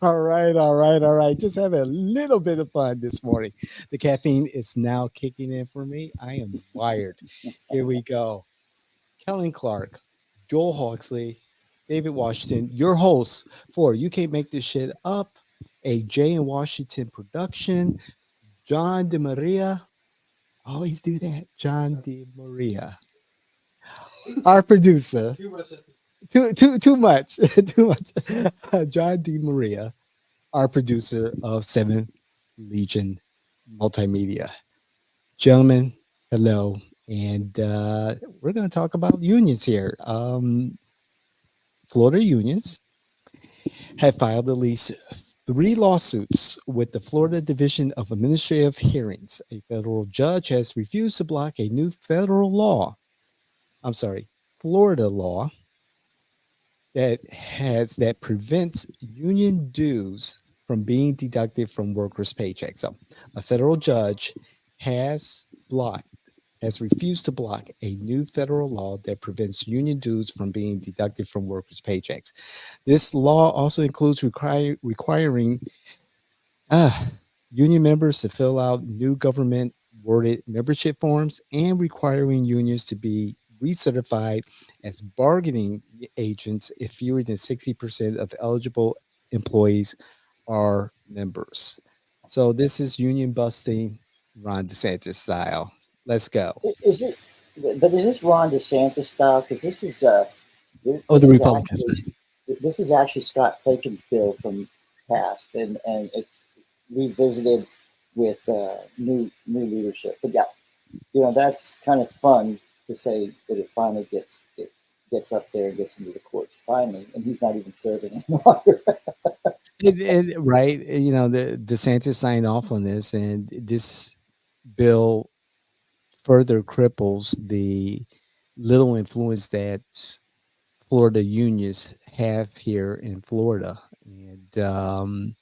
All right, all right, all right. Just having a little bit of fun this morning. The caffeine is now kicking in for me. I am wired. Here we go. Kellen Clark, Joel Hawksley, David Washington, your hosts for You Can't Make This Shit Up, a Jay in Washington production. John DeMaria, always do that. John DeMaria, our producer. Too much. Too much. John DeMaria, our producer of Seven Legion Multimedia. Gentlemen, hello. And we're going to talk about unions here. Florida unions have filed at least three lawsuits with the Florida Division of Administrative Hearings. A federal judge has refused to block a new federal law. I'm sorry, Florida law that prevents union dues from being deducted from workers' paychecks. So, a federal judge has blocked has refused to block a new federal law that prevents union dues from being deducted from workers' paychecks. This law also includes requiring uh, union members to fill out new government worded membership forms and requiring unions to be recertified as bargaining agents if fewer than 60% of eligible employees are members. So this is union busting Ron DeSantis style. Let's go. Is it? But is this Ron DeSantis style? Because Oh, the this is Republicans. actually this is actually Scott Clayton's bill from past, and it's revisited with new leadership. But yeah, that's kind of fun to say that it gets up there and gets into the courts finally, and he's not even serving any longer. Right. The DeSantis signed off on this, and this bill further cripples the little influence that Florida unions have here in Florida. And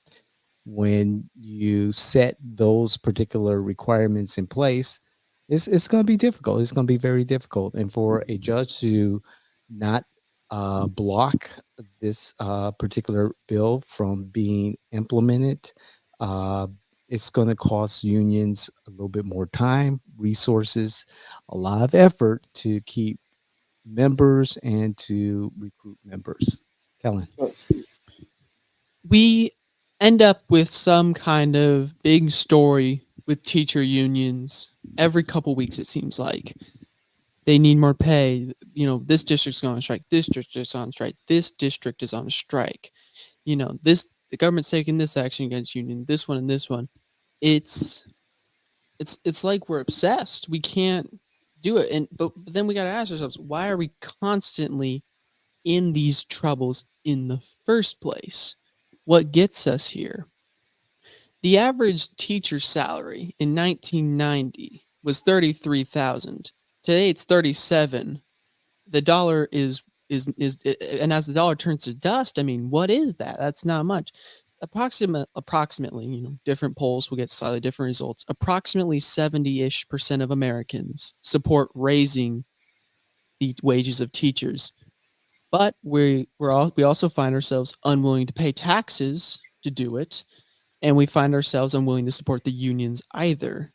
when you set those particular requirements in place, it's going to be difficult. It's going to be very difficult. And for a judge to not block this particular bill from being implemented, uh, it's going to cost unions a little bit more time, resources, a lot of effort to keep members and to recruit members. Kellen. We end up with some kind of big story with teacher unions every couple weeks, it seems like. They need more pay. This district's going on strike. This district is on strike. This district is on strike. The government's taking this action against union, this one and this one. It's it's like we're obsessed. We can't do it. But then we got to ask ourselves, why are we constantly in these troubles in the first place? What gets us here? The average teacher salary in 1990 was 33,000. Today it's 37. The dollar is and as the dollar turns to dust, I mean, what is that? That's not much. Approximately, different polls will get slightly different results. Approximately 70-ish% of Americans support raising the wages of teachers. But we also find ourselves unwilling to pay taxes to do it, and we find ourselves unwilling to support the unions either.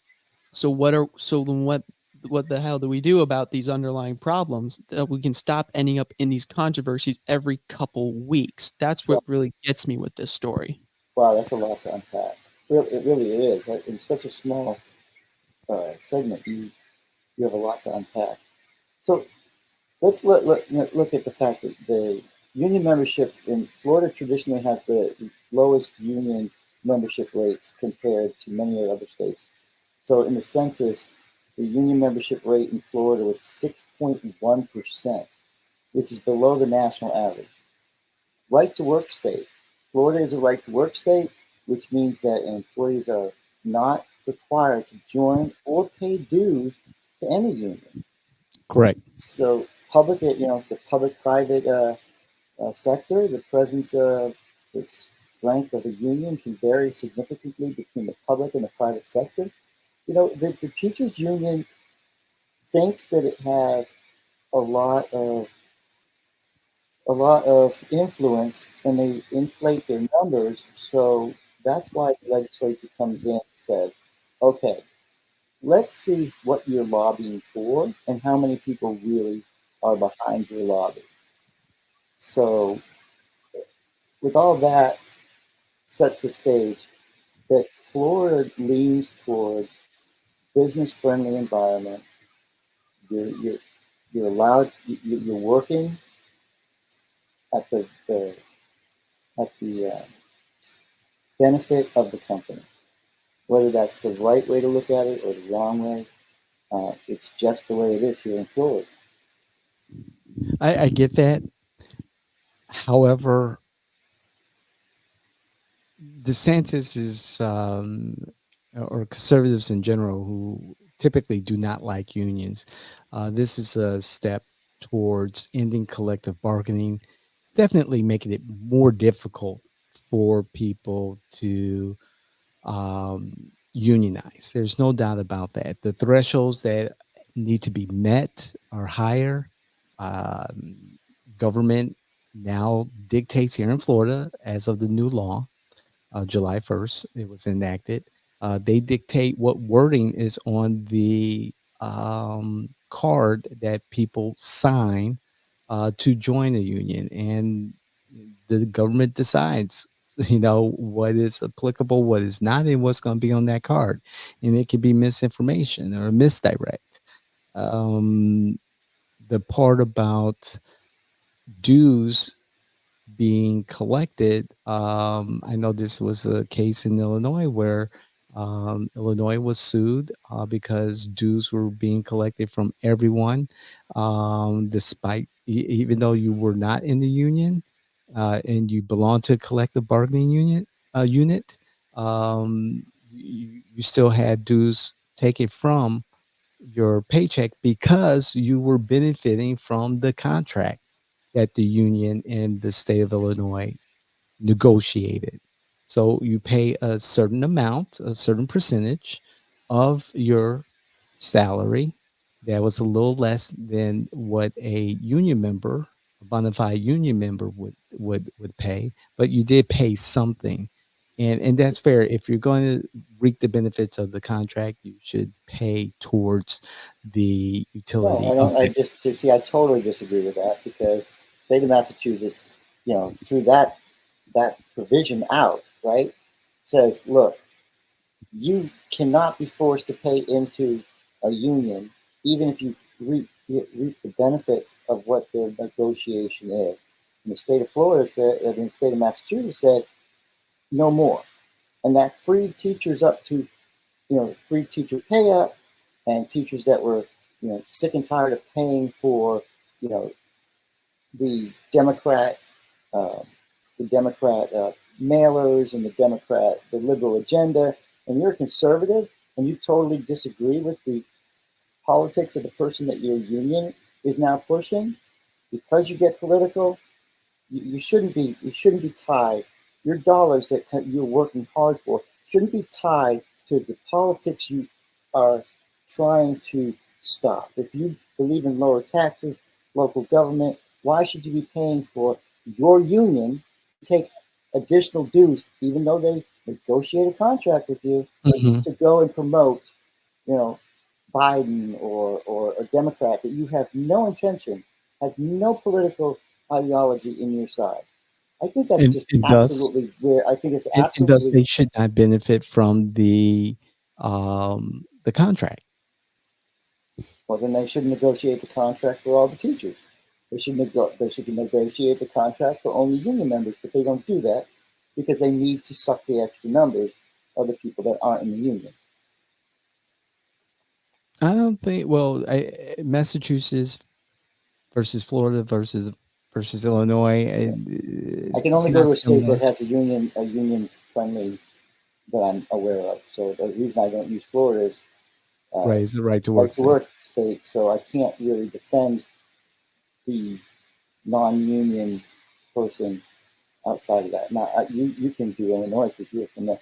So what the hell do we do about these underlying problems that we can stop ending up in these controversies every couple weeks? That's what Well, really gets me with this story. wow, that's a lot to unpack. It really is. Right? In such a small segment, you have a lot to unpack. So let's look at the fact that the union membership in Florida traditionally has the lowest union membership rates compared to many other states. So in the census, the union membership rate in Florida was 6.1%, which is below the national average. Right to work state. Florida is a right to work state, which means that employees are not required to join or pay dues to any union. Correct. So the public-private sector, the presence of the strength of a union can vary significantly between the public and the private sector. The teachers union thinks that it has a lot a lot of influence and they inflate their numbers. So that's why the legislature comes in and says, okay, let's see what you're lobbying for and how many people really are behind your lobby. So with all that sets the stage that Florida leans towards business friendly environment. You're, you're, you're allowed, you're working at the benefit of the company. Whether that's the right way to look at it or the wrong way, it's just the way it is here in Florida. I get that. However, DeSantis is, or conservatives in general, who typically do not like unions. This is a step towards ending collective bargaining. It's definitely making it more difficult for people to unionize. There's no doubt about that. The thresholds that need to be met are higher. Government now dictates here in Florida, as of the new law, July 1st, it was enacted. They dictate what wording is on the card that people sign to join a union. And the government decides, what is applicable, what is not, and what's going to be on that card. And it could be misinformation or misdirect. Um, the part about dues being collected. I know this was a case in Illinois where Illinois was sued because dues were being collected from everyone, despite even though you were not in the union and you belong to a collective bargaining unit. You still had dues taken from your paycheck because you were benefiting from the contract that the union in the state of Illinois negotiated. So you pay a certain amount, a certain percentage of your salary. That was a little less than what a union member, a bona fide union member would pay, but you did pay something. And that's fair. If you're going to reap the benefits of the contract, you should pay towards the No, utility I of don't. I that. just see. I totally disagree with that because the state of Massachusetts, through that provision out, right, says, look, you cannot be forced to pay into a union, even if you reap the benefits of what their negotiation is. And the state of Florida said, and the state of Massachusetts said, no more. And that freed teachers up to, free teacher pay up, and teachers that were, sick and tired of paying for, you know, the Democrat, uh, mailers and the liberal agenda, and you're a conservative and you totally disagree with the politics of the person that your union is now pushing, because you get political, you shouldn't be tied. Your dollars that you're working hard for shouldn't be tied to the politics you are trying to stop. If you believe in lower taxes, local government, why should you be paying for your union to take additional dues, even though they negotiate a contract with you, Mhm. to go and promote, you know, Biden or a Democrat that you have no intention, has no political ideology in your side? I think that's And, just and thus, absolutely where I think it's and thus absolutely, they should not benefit from the contract. well, then they should negotiate the contract for all the teachers. They should negotiate the contract for only union members, but they don't do that because they need to suck the extra numbers of the people that aren't in the union. I don't think. Well, Massachusetts versus Florida versus Illinois. Yeah. I can It's only go not to a state where similar, it has a union friendly that I'm aware of. So the reason I don't use Florida is right? It's the right to right work to state. work state, so I can't really defend the non-union person outside of that. Now you can do Illinois because you're from there.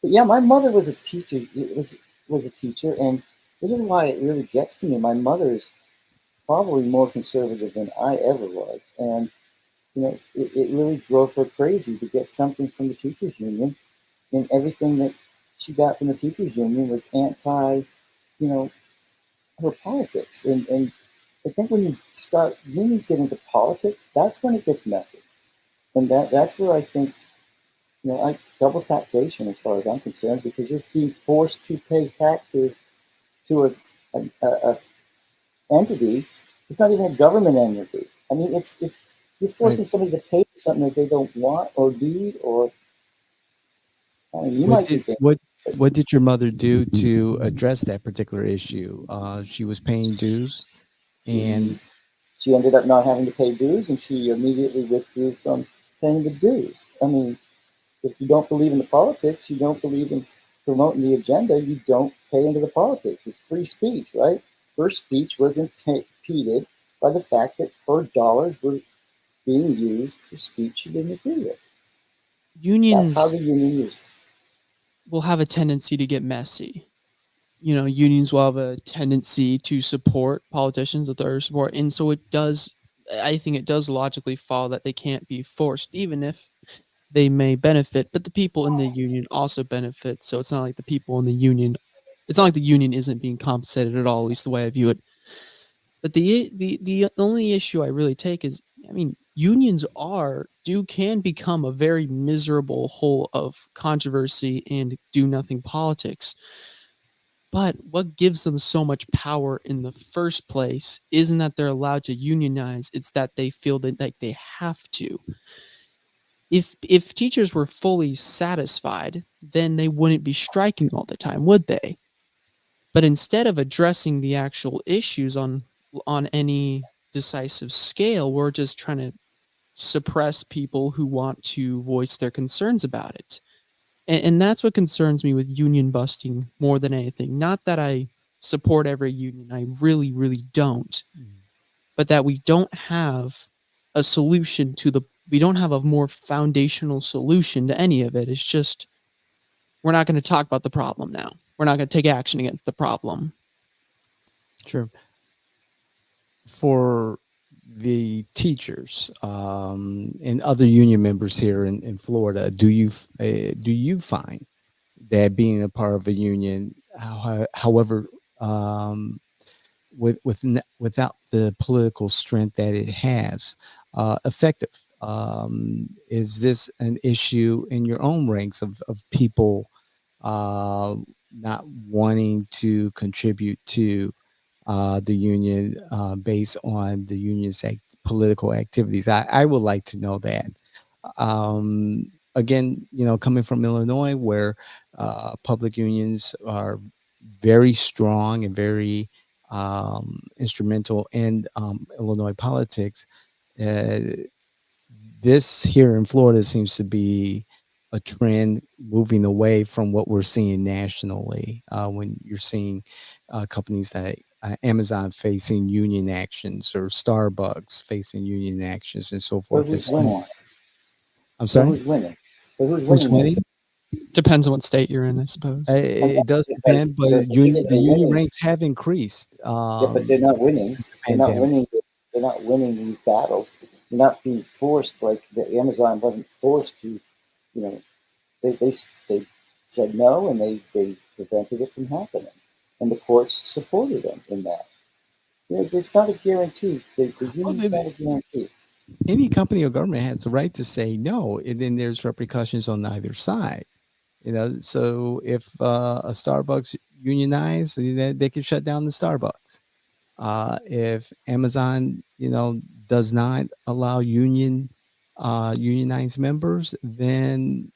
But yeah, my mother was a teacher. Was a teacher, and this is why it really gets to me. My mother is probably more conservative than I ever was, and it really drove her crazy to get something from the teachers union, and everything that she got from the teachers union was anti, you know, her politics. And I think when you start unions get into politics, that's when it gets messy. And that's where I think, I double taxation as far as I'm concerned, because you're being forced to pay taxes to a entity. It's not even a government entity. I mean, it's you're Right. forcing somebody to pay for something that they don't want or need, or I mean, you What might did think that, what but what did your mother do to address that particular issue? She was paying dues, she and she ended up not having to pay dues, and she immediately withdrew from paying the dues. I mean, if you don't believe in the politics, you don't believe in promoting the agenda, you don't pay into the politics. It's free speech, right? Her speech was impeded by the fact that her dollars were being used for speech she didn't agree with. That's how Unions the union used it. will have a tendency to get messy. Unions will have a tendency to support politicians that they're support, and so it does. I think it does logically follow that they can't be forced, even if they may benefit. But the people in the union also benefit, so it's not like the people in the union. It's not like the union isn't being compensated at all. At least the way I view it. But the only issue I really take is, I mean, unions can become a very miserable hole of controversy and do nothing politics. But what gives them so much power in the first place isn't that they're allowed to unionize, it's that they feel that like they have to. If teachers were fully satisfied, then they wouldn't be striking all the time, would they? But instead of addressing the actual issues on any decisive scale, we're just trying to suppress people who want to voice their concerns about it. And that's what concerns me with union busting more than anything. Not that I support every union, I really, really don't, but that we don't have a more foundational solution to any of it. It's just, we're not going to talk about the problem now. We're not going to take action against the problem. sure, for the teachers and other union members here in Florida, do you find that being a part of a union, however, um, without the political strength that it has, effective? Is this an issue in your own ranks of people uh, not wanting to contribute to the union based on the union's political activities? I would like to know that. Again, coming from Illinois, where public unions are very strong and very instrumental in Illinois politics. Uh, this here in Florida seems to be a trend moving away from what we're seeing nationally. When you're seeing companies like Amazon facing union actions or Starbucks facing union actions and so But forth and who's so winning? on. I'm But sorry? who's winning? But who's Who's winning there? winning? Depends on what state you're in, I suppose. It does Because depend, but the reason the they're union winning, ranks have increased yeah, but they're not winning. since the They're not pandemic. winning. They're not winning these battles. They're not being forced like the Amazon wasn't forced to. You know, they said no, and they prevented it from happening, and the courts supported them in that. There's not a guarantee. The Well, union's not a guarantee. any company or government has the right to say no, and then there's repercussions on either side. So if a Starbucks unionized, they could shut down the Starbucks. If Amazon, does not allow unionized members, then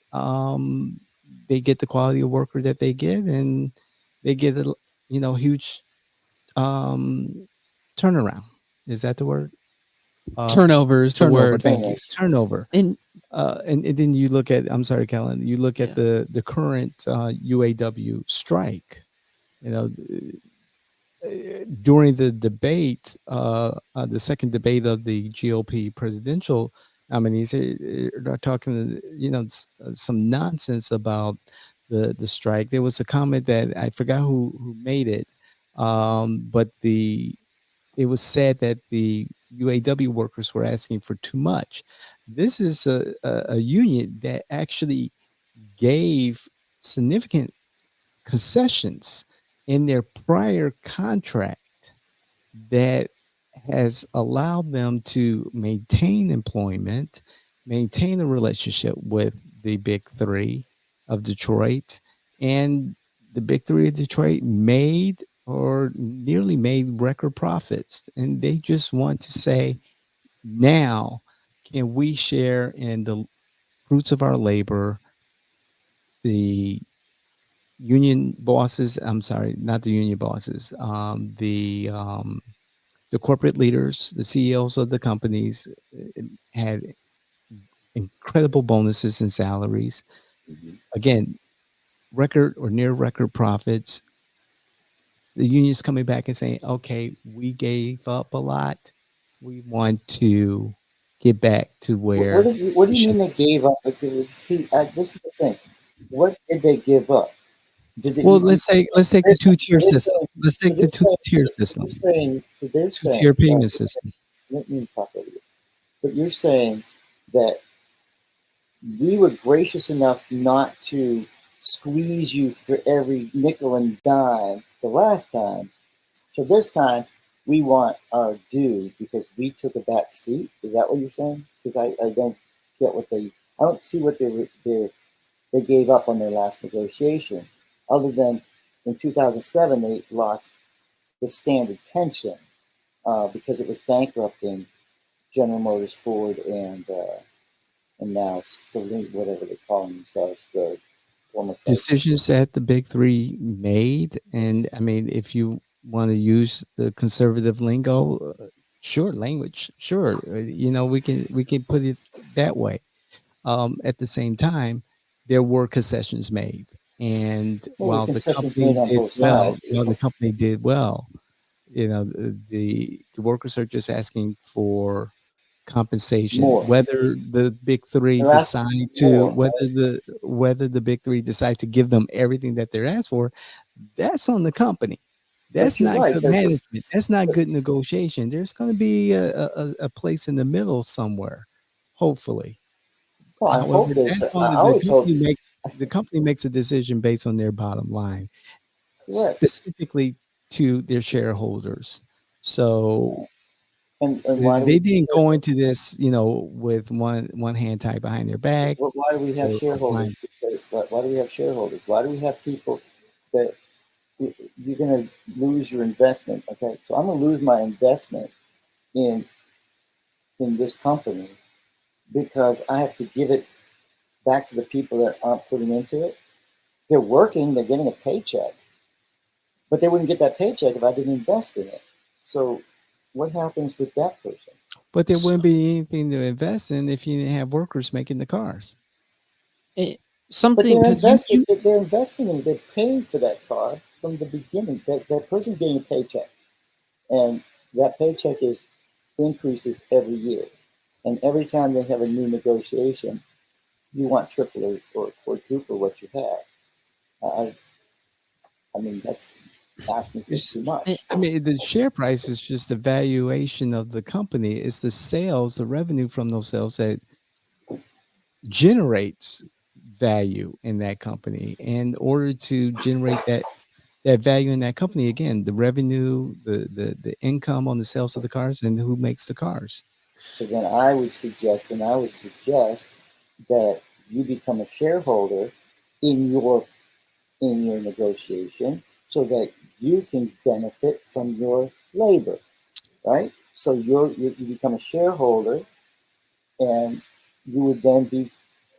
they get the quality of worker that they get, and they get a huge um, turnaround. Is that the word? Turnover is the Turnover. word. Thank you. Turnover. Turnover. And And then you look at, I'm sorry, Kellen, you look at yeah, the current UAW strike. You know, during the debate, the second debate of the GOP presidential nominees, they're talking, some nonsense about the strike. There was a comment that I forgot who made it, but it was said that the UAW workers were asking for too much. This is a union that actually gave significant concessions in their prior contract that has allowed them to maintain employment, maintain a relationship with the big three of Detroit. And the big three of Detroit made or nearly made record profits. And they just want to say, now, can we share in the fruits of our labor? The union bosses, I'm sorry, not the union bosses, the corporate leaders, the CEOs of the companies had incredible bonuses and salaries. Mhm. Again, record or near record profits. The union's coming back and saying, okay, we gave up a lot. We want to get back to where What do we you mean should. they gave up? Because, see, this is the thing. What did they give up? Did they, Well, let's take the two tier so they're system. saying, Let's so take they're the two saying, tier so system, they're saying, so they're two tier saying, payment system. let me talk over you. But you're saying that we were gracious enough not to squeeze you for every nickel and dime the last time. So this time we want our due because we took a back seat. Is that what you're saying? Because I don't get what I don't see what they gave up on their last negotiation, other than in 2007 they lost the standard pension because it was bankrupting General Motors, Ford, and now Sterling, whatever they call themselves, the former president. Decisions that the big three made. And I mean, if you want to use the conservative lingo, sure, language, sure, we can put it that way. At the same time, there were concessions made, and Well, the while the concessions made company on did both well, sides. while the company did well, the workers are just asking for compensation. More. Whether the big three They're asking decide for to more, right? whether the big three decide to give them everything that they're asked for, that's on the company. But That's you're not right. good management. That's not good negotiation. There's going to be a place in the middle somewhere, hopefully. Well, I However, hope there's. that's I on always hope. the company makes a decision based on their bottom line, Correct. specifically to their shareholders. So And why do we they have didn't go shareholders? into this, with one hand tied behind their back Why do we have or shareholders? blind. Because, why do we have shareholders? Why do we have people that you're going to lose your investment? Okay, so I'm going to lose my investment in this company because I have to give it back to the people that aren't putting into it. They're working, they're getting a paycheck, but they wouldn't get that paycheck if I didn't invest in it. So, what happens with that person? But there wouldn't be anything to invest in if you didn't have workers making the cars. Eh, But something they're because you, invested. They're investing in it. They're paying for that car from the beginning. That person's getting a paycheck, and that paycheck is increases every year. And every time they have a new negotiation, you want triple or quadruple what you have. I, I mean, that's asking for It's, too eh, much. I mean, the share price is just the valuation of the company. It's the sales, the revenue from those sales that generates value in that company. In order to generate that value in that company, again, the revenue, the income on the sales of the cars, and who makes the cars. So then I would suggest that you become a shareholder in your negotiation so that you can benefit from your labor, right? So you become a shareholder, and you would then be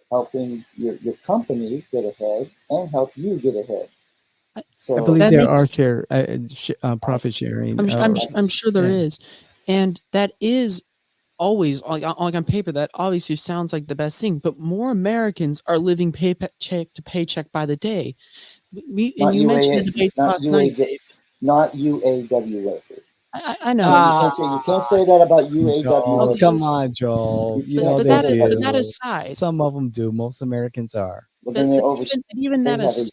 helping your company get ahead and help you get ahead. I- I So believe that there are makes share I, profit sharing. I, I'm sure there Yeah, is, and that is always like on paper that obviously sounds like the best thing. But more Americans are living paycheck to paycheck by the day. And not you mentioned the UA, debates not last night, UA, Dave. not UAW workers. I know, You ah, can't say that about UAW Joel, okay, come workers. on, Joel. You You can't know but they say that about. that do. aside, Some of them do. Most Americans are. Well, then they're over. even They that have a aside,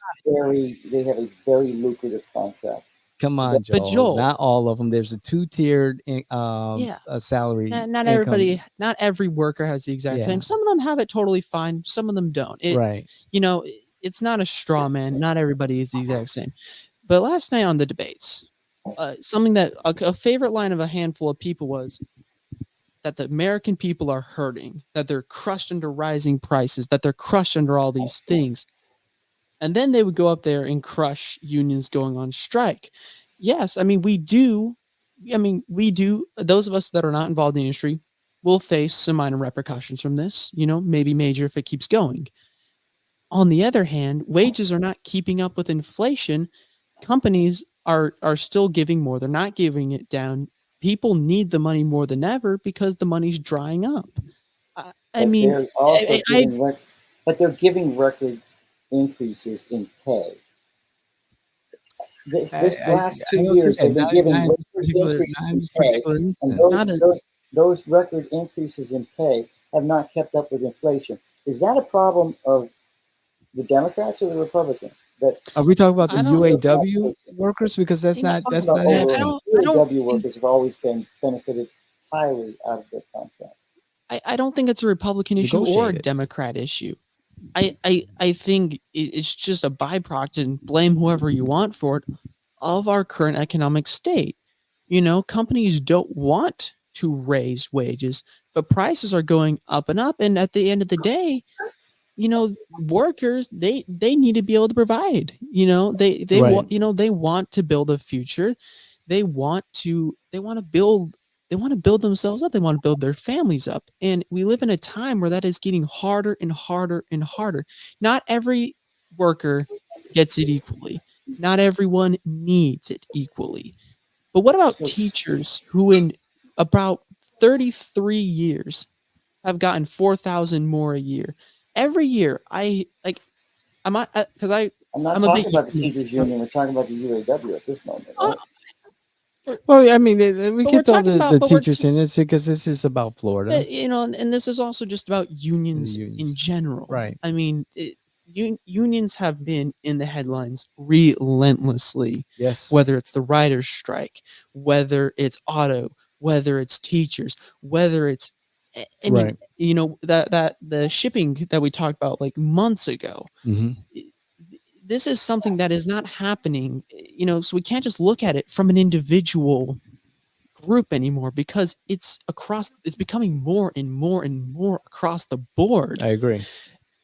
very lucrative contract. Come on, But Joel. Joel, Not all of them. There's a two-tiered yeah, salary not income. everybody, not every worker has the exact Yeah. same. Some of them have it totally fine. Some of them don't. Right. You know, it's not a straw man. Not everybody is the exact same. But last night on the debates, something that a favorite line of a handful of people was that the American people are hurting, that they're crushed under rising prices, that they're crushed under all these things. And then they would go up there and crush unions going on strike. Yes, I mean, we do. I mean, we do. Those of us that are not involved in the industry will face some minor repercussions from this, maybe major if it keeps going. On the other hand, wages are not keeping up with inflation. Companies are still giving more. They're not giving it down. People need the money more than ever because the money's drying up. I But mean, they're also I but they're giving record increases in pay. This last I two don't see years, that. they've been giving Not in this record particular, increases not in in this pay, particular and instance. not a, those record increases in pay have not kept up with inflation. Is that a problem of the Democrats or the Republicans? That Are we talking about the I don't UAW workers? Because that's you know, not talking that's about not it. I overall, don't UAW think workers have always been benefited highly out of their contract. I don't think it's a Republican issue or a Negotiated. Democrat issue. I think it's just a byproduct, and blame whoever you want for it, of our current economic state. Companies don't want to raise wages, but prices are going up and up. And at the end of the day, workers, they need to be able to provide. They Right. want they want to build a future. They want to build themselves up. They want to build their families up. And we live in a time where that is getting harder and harder and harder. Not every worker gets it equally. Not everyone needs it equally. But what about So, teachers who in about 33 years have gotten 4,000 more a year? Every year, I like I'm because I'm not I'm a bit talking about the younger. teachers union. We're talking about the UAW at this moment, Uh, right? Well, I mean, we but can we're throw talking the about, but teachers in this because this is about Florida and this is also just about and the unions in unions. general. Right. I mean, unions have been in the headlines relentlessly, Yes. whether it's the writers' strike, whether it's auto, whether it's teachers, whether it's, I mean, Right. that the shipping that we talked about like months ago. Hmm. This is something that is not happening, so we can't just look at it from an individual group anymore because it's becoming more and more and more across the board. I agree.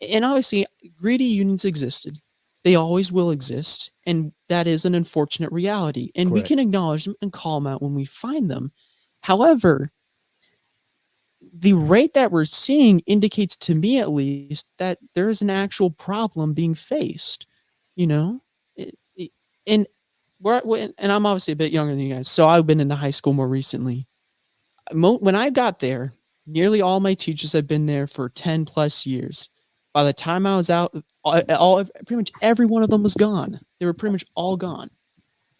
And obviously greedy unions existed, they always will exist, and that is an unfortunate reality, and we Correct. can acknowledge them and call them out when we find them. However, the rate that we're seeing indicates to me at least that there is an actual problem being faced. you know It- it- and and I'm obviously a bit younger than you guys, so I've been into high school more recently. When I got there, nearly all my teachers had been there for 10 plus years. By the time I was out, pretty much every one of them was gone. They were pretty much all gone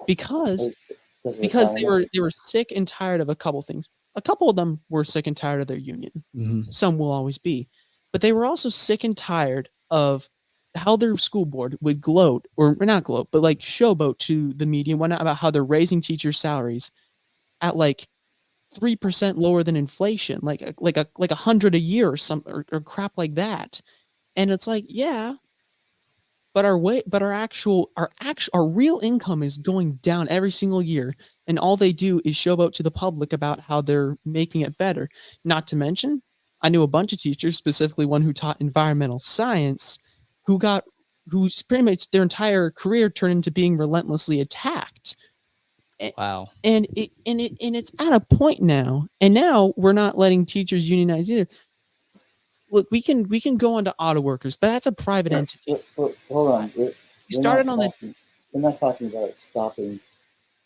because Because of because they retirement. were they were sick and tired of a couple things. A couple of them were sick and tired of their union. Hmm. Some will always be, but they were also sick and tired of how their school board would gloat, or not gloat, but like showboat to the media and whatnot about how they're raising teachers' salaries at like 3% lower than inflation, like 100 a year or some or crap like that. And it's like, yeah, but our real income is going down every single year, and all they do is showboat to the public about how they're making it better. Not to mention, I knew a bunch of teachers, specifically one who taught environmental science, who's pretty much their entire career turned into being relentlessly attacked. Wow. And it's at a point now, and now we're not letting teachers unionize either. Look, we can go on to auto workers, but that's a private entity. Hold on. We We're not started on the talking. We're not talking about stopping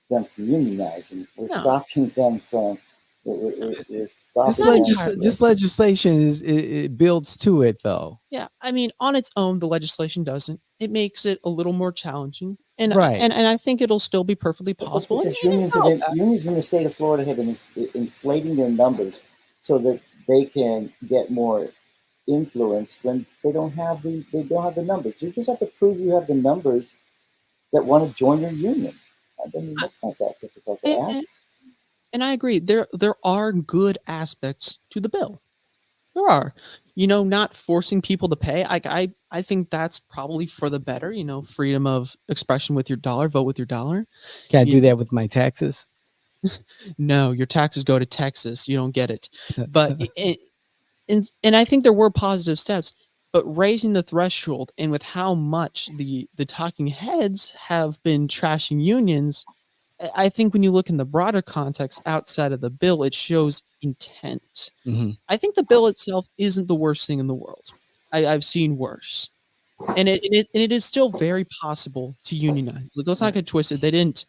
them from unionizing. We're no, stopping them from. We're This not stopping them. entirely. this legislation it builds to it though. Yeah, I mean, on its own, the legislation doesn't. It makes it a little more challenging, and Right. and I think it'll still be perfectly That's possible. And, because and it's not bad. unions in the state of Florida have been inflating their numbers so that they can get more influence when they don't have the numbers. You just have to prove you have the numbers that want to join your union. I mean, that's not that difficult to And, ask. and, and I agree. There are good aspects to the bill. There are, not forcing people to pay. I think that's probably for the better. Freedom of expression with your dollar, vote with your dollar. Can I You do that with my taxes? No, your taxes go to Texas. You don't get it. But and I think there were positive steps, but raising the threshold and with how much the talking heads have been trashing unions, I think when you look in the broader context outside of the bill, it shows intent. Mhm. I think the bill itself isn't the worst thing in the world. I've seen worse. And it is still very possible to unionize. Like, let's not get twisted. They didn't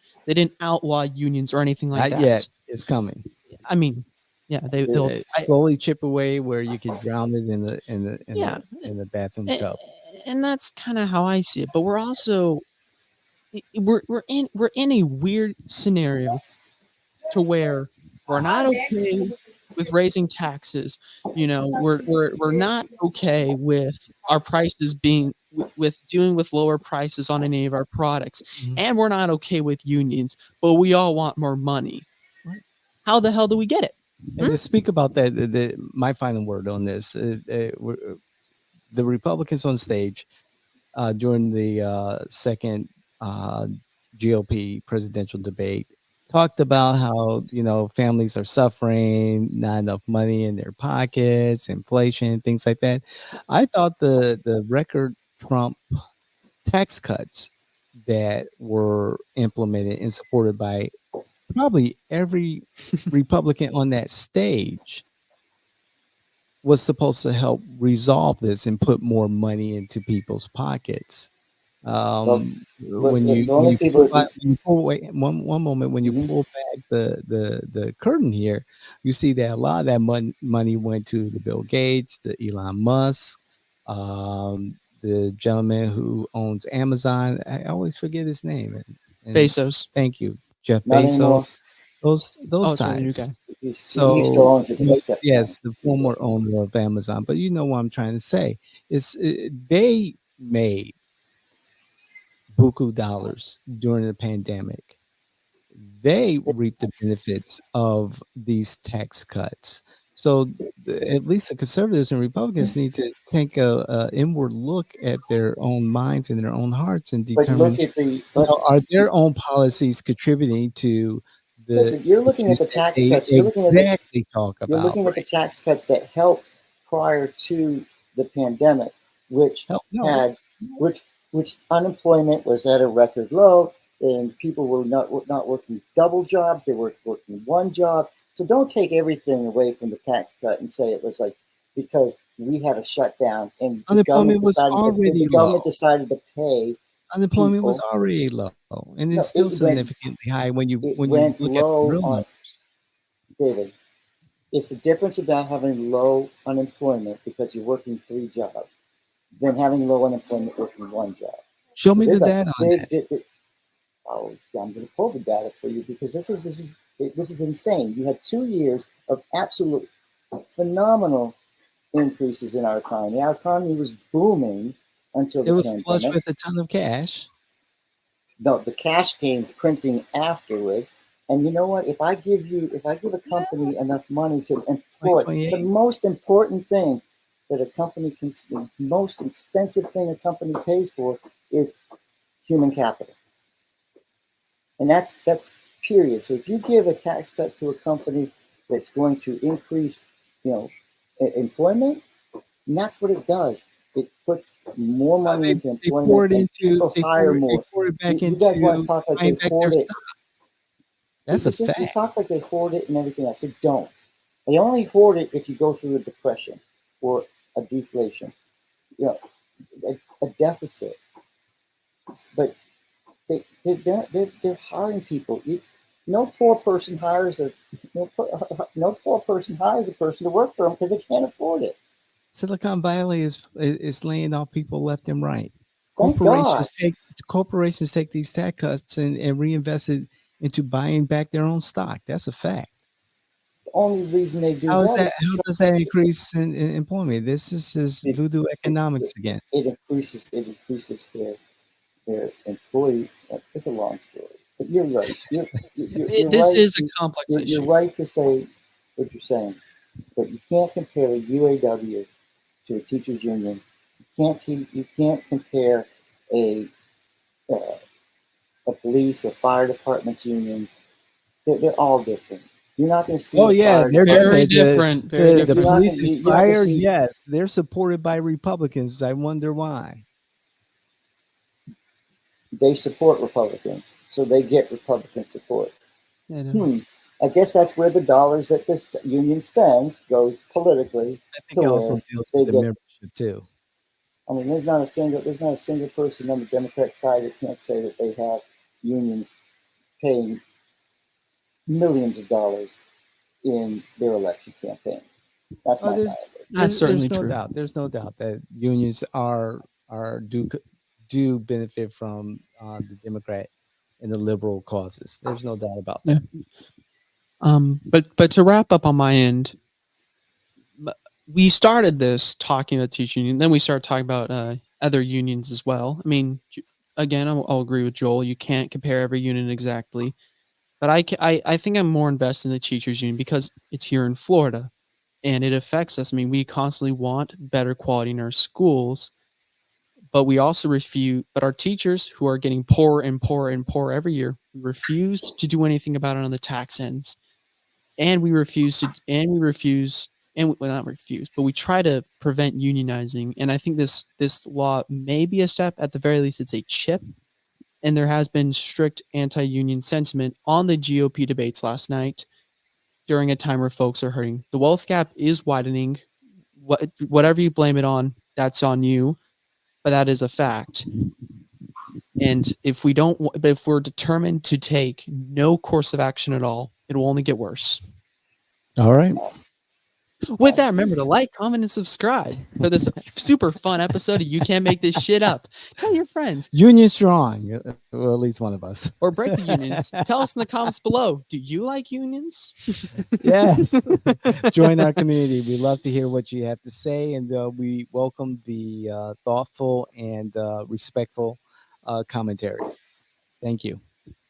outlaw unions or anything like Not yet. that. It's coming. I mean, yeah, they'll Slowly chip away where you can drown it yeah, in the bathroom a- tub. and that's kind of how I see it. But we're also we're in a weird scenario to where we're not okay with raising taxes. We're not okay with our prices being with dealing with lower prices on any of our products, Mhm. and we're not okay with unions, but we all want more money. Right. How the hell do we get it? And to speak about that, my final word on this, the Republicans on stage during the second uh, GOP presidential debate talked about how families are suffering, not enough money in their pockets, inflation, things like that. I thought the record Trump tax cuts that were implemented and supported by probably every Republican on that stage was supposed to help resolve this and put more money into people's pockets. Well, When the you the only people. when you pull away one moment, when you Mhm. pull back the curtain here, you see that a lot of that money went to the Bill Gates, the Elon Musk, the gentleman who owns Amazon. I always forget his name. And Bezos. thank you, Jeff Not anymore. Bezos. Those Oh, sorry, the new guy. times. He still So owns it, but he stepped down. yes, the former owner of Amazon. But you know what I'm trying to say is they made buku dollars during the pandemic. They reaped the benefits of these tax cuts. So at least the conservatives and Republicans need to take a inward look at their own minds and their own hearts and But determine, look at but are their own policies contributing to the listen, you're looking at issues the that tax they cuts. exactly talk You're about looking at the right tax cuts that helped prior to the pandemic, which now? No, had which unemployment was at a record low, and people were not working double jobs; they were working one job. So don't take everything away from the tax cut and say it was like because we had a shutdown and unemployment was already the government low. decided to pay Unemployment was people. already low, and it's No, still significantly high when it you went look at the low real on numbers. David. It's the difference about having low unemployment because you're working three jobs than having low unemployment working one job. Show So me the there's a data on big. that. Oh, I'm going to pull the data for you because this is insane. You had 2 years of absolute phenomenal increases in our economy. Our economy was booming until It the was flush pandemic. with a ton of cash. No, the cash came printing afterwards. And you know what? If I give a Yeah, company enough money to employ, the 2028. most important thing that a company can, the most expensive thing a company pays for is human capital, and that's period. So if you give a tax cut to a company that's going to increase, you know, employment, and that's what it does. It puts more money into They pour employment, it and into people hire they more. pour it back You guys want to into talk like buying they back their hoard it. stock. That's a You fact. talk like they hoard it and everything else. They don't. They only hoard it if you go through a depression or a deflation, you know, a deficit. But they're hiring people. No poor person hires a no poor person hires a person to work for them because they can't afford it. Silicon Valley is laying off people left and right. Thank God. Corporations take these tax cuts and reinvest it into buying back their own stock. That's a fact. The only reason they do How is that is that? to How try. does that increase in employment? This is It, voodoo it, economics again. it increases their employee. It's a long story. But you're right. You're This right. is a complex You're issue. right to say what you're saying, but you can't compare a UAW to a teachers union. You can't compare a uh, a police or fire department's unions. They're all different. You're not going to see Oh a yeah, fire they're Very department. different. Very the You're different. not police going and you're not going to fire. see. Yes, they're supported by Republicans. I wonder why. They support Republicans, so they get Republican support. I know. Hmm. I guess that's where the dollars that this union spends goes politically I think to it also where deals they with the get. membership too. I mean, there's not a single person on the Democratic side that can't say that they have unions paying millions of dollars in their election campaigns. That's Oh, my final verdict. That's certainly there's no true. doubt. There's no doubt that unions are do benefit from the Democrat and the liberal causes. There's no doubt about Yeah. that. But to wrap up on my end, we started this talking about teaching union, then we started talking about other unions as well. I mean, again, I'll agree with Joel. You can't compare every union exactly, but I think I'm more invested in the teachers union because it's here in Florida and it affects us. I mean, we constantly want better quality in our schools, but we also refuse. But our teachers, who are getting poorer and poorer and poorer every year, we refuse to do anything about it on the tax ends, and we refuse to, and we refuse, and well, not refuse, but we try to prevent unionizing. And I think this law may be a step. At the very least, it's a chip. And there has been strict anti-union sentiment on the GOP debates last night during a time where folks are hurting. The wealth gap is widening. Whatever you blame it on, that's on you, but that is a fact. And if we don't, but if we're determined to take no course of action at all, it will only get worse. All right. With that, remember to like, comment, and subscribe for this super fun episode of You Can't Make This Shit Up. Tell your friends Union strong. Well, at least one of us. or break the unions. Tell us in the comments below. Do you like unions? Yes. Join our community. We love to hear what you have to say, and we welcome the thoughtful and respectful commentary. Thank you.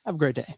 Have a great day.